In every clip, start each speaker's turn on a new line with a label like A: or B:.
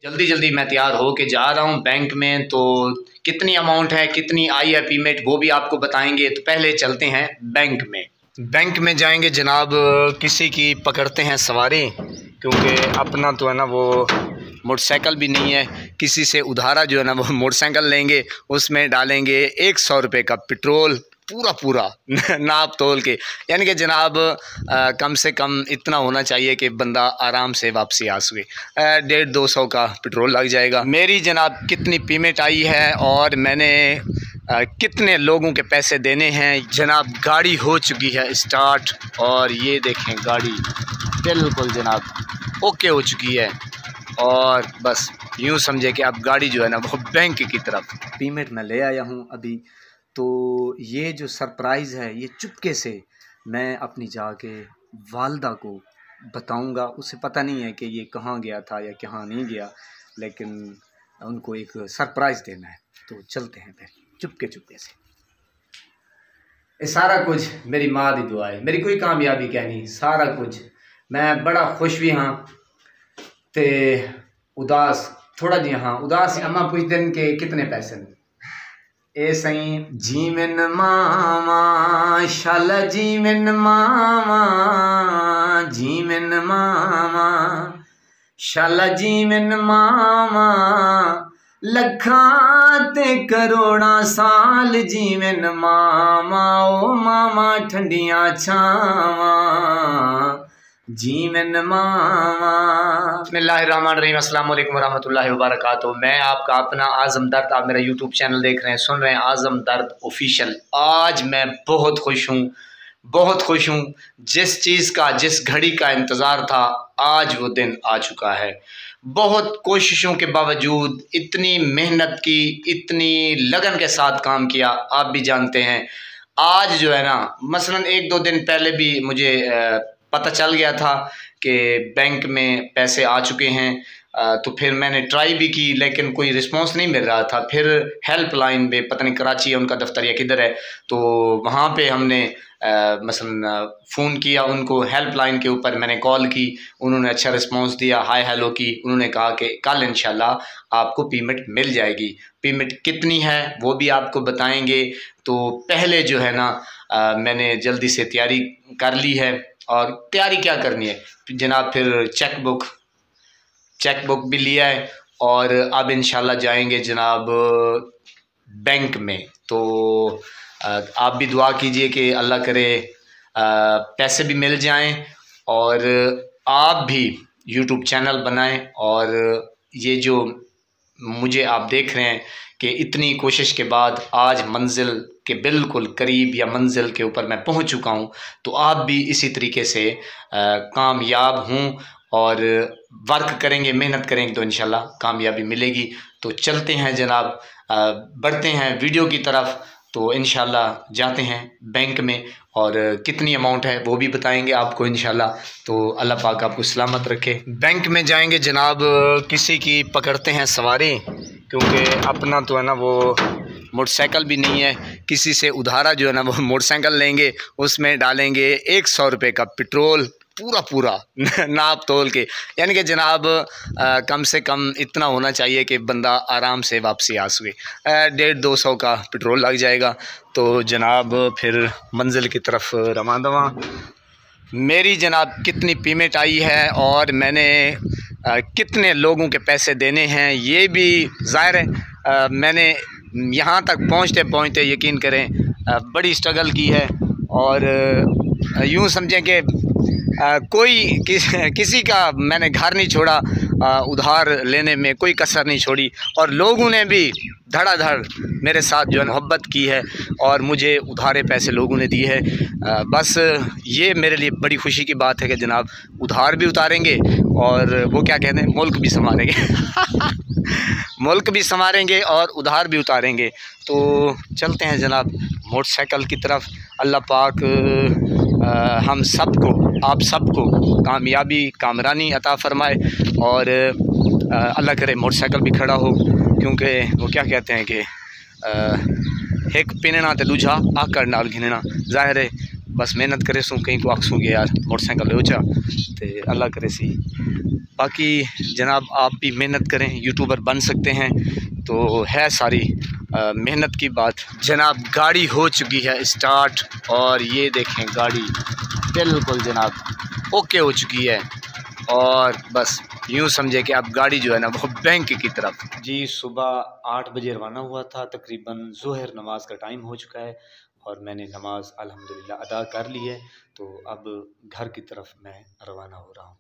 A: जल्दी जल्दी मैं तैयार हो के जा रहा हूँ बैंक में। तो कितनी अमाउंट है, कितनी आई है पेमेंट, वो भी आपको बताएंगे। तो पहले चलते हैं बैंक में। बैंक में जाएंगे जनाब, किसी की पकड़ते हैं सवारी, क्योंकि अपना तो है ना वो मोटरसाइकिल भी नहीं है। किसी से उधारा जो है ना वो मोटरसाइकिल लेंगे, उसमें डालेंगे 100 रुपये का पेट्रोल पूरा नाप तोल के। यानी कि जनाब कम से कम इतना होना चाहिए कि बंदा आराम से वापसी आ सके। 150-200 का पेट्रोल लग जाएगा। मेरी जनाब कितनी पेमेंट आई है और मैंने कितने लोगों के पैसे देने हैं। जनाब गाड़ी हो चुकी है स्टार्ट, और ये देखें गाड़ी बिल्कुल जनाब ओके हो चुकी है। और बस यूँ समझे कि अब गाड़ी जो है ना वो बैंक की तरफ। पेमेंट मैं ले आया हूँ अभी। तो ये जो सरप्राइज़ है ये चुपके से मैं अपनी जाके वालदा को बताऊंगा। उसे पता नहीं है कि ये कहाँ गया था या कहाँ नहीं गया, लेकिन उनको एक सरप्राइज़ देना है। तो चलते हैं फिर चुपके से। ये सारा कुछ मेरी माँ की दुआ है, मेरी कोई कामयाबी कहनी, सारा कुछ। मैं बड़ा खुश भी हाँ ते उदास थोड़ा जी। हाँ उदास अम्मा पूछ दिन के कितने पैसे ने। ए सही जीवन मामा शाला जीवन मामा, जीवन मामा शाला जीवन मामा, लखां ते करोड़ा साल जीवन मामा, ओ मामा ठंडियां छावां जीवन मामा। बिस्मिल्लाहिर्रहमानिर्रहीम, अस्सलाम वालेकुम रहमतुल्लाहि व बरकातुहू। मैं आपका अपना आज़म दर्द, आप मेरा यूट्यूब चैनल देख रहे हैं, सुन रहे हैं आज़म दर्द ऑफिशियल। आज मैं बहुत खुश हूँ। जिस चीज़ का, जिस घड़ी का इंतज़ार था, आज वो दिन आ चुका है। बहुत कोशिशों के बावजूद, इतनी मेहनत की, इतनी लगन के साथ काम किया, आप भी जानते हैं। आज जो है ना, मसलन 1-2 दिन पहले भी मुझे पता चल गया था कि बैंक में पैसे आ चुके हैं। तो फिर मैंने ट्राई भी की, लेकिन कोई रिस्पांस नहीं मिल रहा था। फिर हेल्पलाइन पे, पता नहीं कराची है उनका दफ्तर या किधर है, तो वहाँ पे हमने मसलन फ़ोन किया उनको। हेल्पलाइन के ऊपर मैंने कॉल की, उन्होंने अच्छा रिस्पांस दिया, हाय हेलो की। उन्होंने कहा कि कल इंशाल्लाह आपको पेमेंट मिल जाएगी। पेमेंट कितनी है वो भी आपको बताएंगे। तो पहले जो है ना मैंने जल्दी से तैयारी कर ली है। और तैयारी क्या करनी है जनाब, फिर चेक बुक भी लिया है, और अब इंशाल्लाह जाएंगे जनाब बैंक में। तो आप भी दुआ कीजिए कि अल्लाह करे पैसे भी मिल जाएं, और आप भी यूट्यूब चैनल बनाएं। और ये जो मुझे आप देख रहे हैं कि इतनी कोशिश के बाद आज मंजिल के बिल्कुल करीब या मंजिल के ऊपर मैं पहुंच चुका हूं, तो आप भी इसी तरीके से कामयाब हों और वर्क करेंगे, मेहनत करेंगे, तो इंशाल्लाह कामयाबी मिलेगी। तो चलते हैं जनाब, बढ़ते हैं वीडियो की तरफ। तो इंशाल्लाह जाते हैं बैंक में, और कितनी अमाउंट है वो भी बताएंगे आपको इंशाल्लाह। तो अल्लाह पाक आपको सलामत रखे। बैंक में जाएंगे जनाब, किसी की पकड़ते हैं सवारी, क्योंकि अपना तो है ना वो मोटरसाइकिल भी नहीं है। किसी से उधारा जो है ना वो मोटरसाइकिल लेंगे, उसमें डालेंगे 100 रुपये का पेट्रोल पूरा नाप तोल के। यानी कि जनाब कम से कम इतना होना चाहिए कि बंदा आराम से वापसी आ सके। 150-200 का पेट्रोल लग जाएगा। तो जनाब फिर मंजिल की तरफ रवाना। मेरी जनाब कितनी पेमेंट आई है और मैंने कितने लोगों के पैसे देने हैं, ये भी ज़ाहिर है। मैंने यहाँ तक पहुँचते यकीन करें बड़ी स्ट्रगल की है। और यूँ समझें कि किसी का मैंने घर नहीं छोड़ा, उधार लेने में कोई कसर नहीं छोड़ी। और लोगों ने भी धड़ाधड़ मेरे साथ जो है मोहब्बत की है, और मुझे उधारे पैसे लोगों ने दिए हैं। बस ये मेरे लिए बड़ी खुशी की बात है कि जनाब उधार भी उतारेंगे, और वो क्या कहते हैं, मुल्क भी संवारेंगे मुल्क भी संवारेंगे और उधार भी उतारेंगे। तो चलते हैं जनाब मोटरसाइकिल की तरफ। अल्लाह पाक हम सबको, आप सबको कामयाबी, कामरानी अता फरमाए। और अल्लाह करे मोटरसाइकिल भी खड़ा हो, क्योंकि वो क्या कहते हैं कि एक पिनना तो दूजा आकड़ नाल घिनना। ज़ाहिर है बस मेहनत करे सूँ कहीं को आखसूँ कि यार मोटरसाइकिल ले जा तो अल्लाह करे सी। बाकी जनाब आप भी मेहनत करें, यूट्यूबर बन सकते हैं, तो है सारी मेहनत की बात। जनाब गाड़ी हो चुकी है स्टार्ट और ये देखें गाड़ी बिल्कुल जनाब ओके हो चुकी है और बस यूँ समझे कि अब गाड़ी जो है ना वो बैंक की तरफ। जी सुबह 8 बजे रवाना हुआ था, तकरीबन ज़ोहर नमाज का टाइम हो चुका है और मैंने नमाज अल्हम्दुलिल्लाह अदा कर ली है। तो अब घर की तरफ मैं रवाना हो रहा हूँ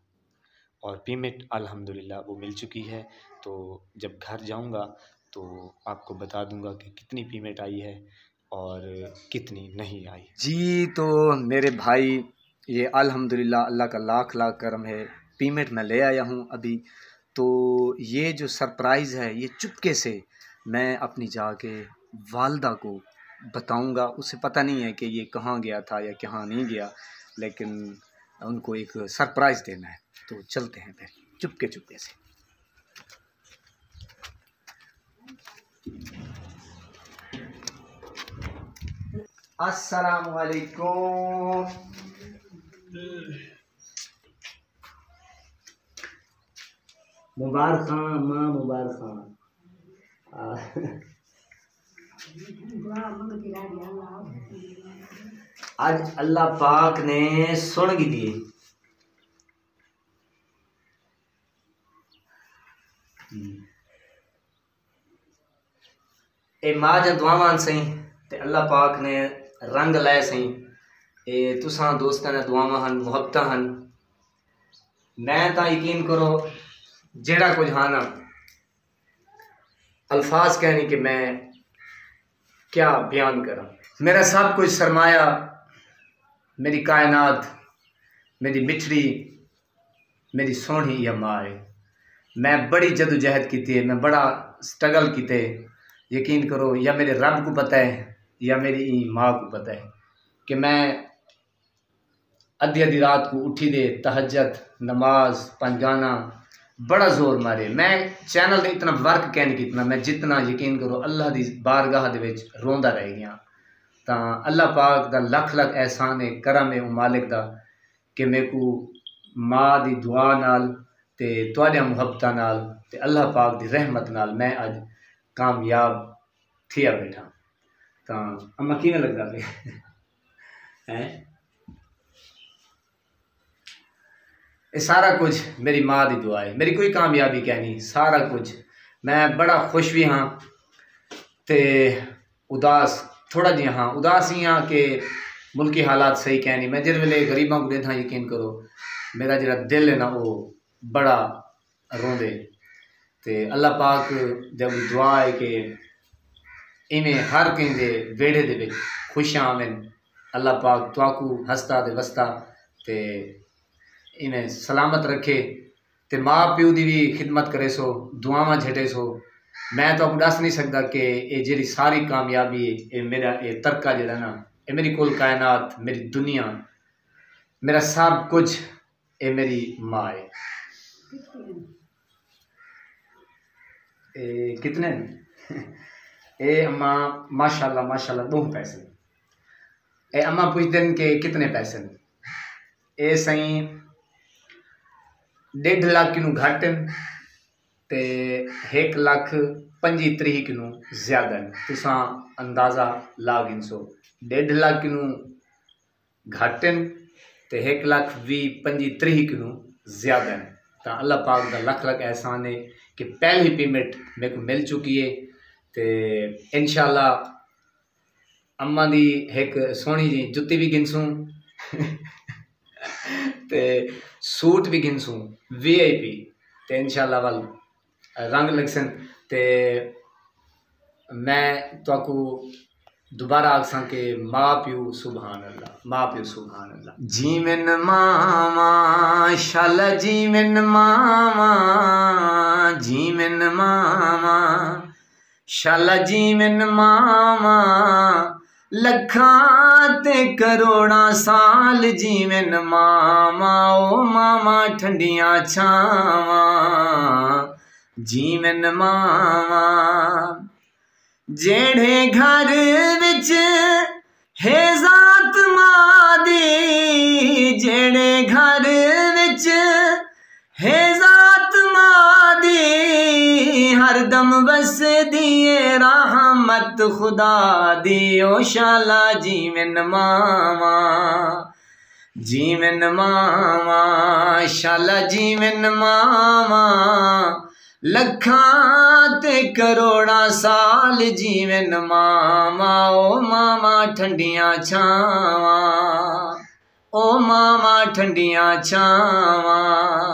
A: और पेमेंट अल्हम्दुलिल्लाह वो मिल चुकी है। तो जब घर जाऊँगा तो आपको बता दूँगा कि कितनी पेमेंट आई है और कितनी नहीं आई। जी तो मेरे भाई ये अल्हम्दुलिल्लाह अल्लाह का लाख लाख करम है, पेमेंट मैं ले आया हूँ अभी। तो ये जो सरप्राइज़ है ये चुपके से मैं अपनी जाके वालदा को बताऊँगा। उसे पता नहीं है कि ये कहाँ गया था या कहाँ नहीं गया, लेकिन उनको एक सरप्राइज़ देना है। तो चलते हैं फिर चुपके चुपके से। अस्सलाम वालेकुम। मुबारक खां माँ, मुबारक खां। आज अल्लाह पाक ने सुन की दी। ए माँ जब दुआवान सही ते अल्लाह पाक ने रंग लाए सही। ए तुसा दोस्तां ने दुआवां हन, मुहब्बतां हन। मैं तो यकीन करो जेड़ा कुछ हाँ ना अल्फाज कहनी कि मैं क्या बयान करा। मेरा सब कुछ सरमाया, मेरी कायनात, मेरी मिठड़ी, मेरी सोहनी या माँ है। मैं बड़ी जदोजहद की थी, मैं बड़ा स्ट्रगल की थे। यकीन करो या मेरे रब को पता है या मेरी माँ को पता है कि मैं अद्धी रात को उठी दे तहज्जुद नमाज पंजगाना बड़ा जोर मारे। मैं चैनल दे इतना वर्क कहने कितना मैं जितना यकीन करो अल्लाह दी बारगाह दे विच रोंदा रह गया। तो अल्लाह पाक दा लख लख एहसान है, करम है मालिक दा कि मेरे को माँ दी दुआ नाल ते तुहाडे मुहब्बतां नाल ते अल्लाह पाक दी रहमत नाल मैं अज कामयाब थिया बैठा। तो अम्मा किवें लगदा पे हैं? ये सारा कुछ मेरी माँ की दुआ है, मेरी कोई कामयाबी कहनी, सारा कुछ। मैं बड़ा खुश भी हाँ ते उदास थोड़ा जी हाँ। उदास ही हाँ कि मुल्की हालात सही कहनी। मैं जिस वेले गरीबों को देखा यकीन करो मेरा जरा दिल है ना वो बड़ा रोंदे। ते अल्लाह पाक जब दुआ है कि इवें हर कहीं दे वेड़े दे विच खुशियां आवेन। अल्लाह पाक तुआकू हंसता दे वसता ते इन्हें सलामत रखे ते माँ प्यो की भी खिदमत करे सो, दुआवां झटे सो। मैं तो आपको दस नहीं सकता कि ये जी सारी कामयाबी ये मेरा ये तरका जरा ना ये मेरी कुल कायनात, मेरी दुनिया, मेरा सब कुछ ये मेरी माँ है। कितने ए अम्मा माशाल्लाह माशाल्लाह दो पैसे। ए अम्मा पूछते हैं कि कितने पैसे ए सही 1.5 लाख किनू घट ते 1,25,30 किनू ज्यादा। तुसा अंदाजा ला गिनसो 1.5 लाख किनू घट ते 1,20,25,30 किनू ज्यादा। तो अल्लाह पाक का लख लख एहसान है कि पहली पेमेंट मेरे को मिल चुकी है। तो इंशाल्लाह अम्मा दी एक सोहनी जी जुत्ती भी गिनसूँ ते सूट भी गिनसूँ VIP ते इंशाल्लाह वाल रंग लगसन। ते मैं तो दोबारा आखसा कि माँ प्यो सुभान अल्लाह, माँ प्यो सुभान अल्लाह। जीवन मामा शाला जीवन मामा, जीवन मामा शाला जीवन मामा, लखां ते करोड़ां साल जीवन मामा। ओ मामा ठंडियां छावां जीवन मामा। जेड़े घर विच है जात मां दी जेड़े घर विच है ज़ात मां दी हरदम बस दिए रहमत खुदा दी ओ शाला जीवन मावा जीवन मावा शाला जीवन मावा लखां ते करोड़ा साल जीवन मामा ओ मामा ठंडियां छावां ओ मामा ठंडियां छावां।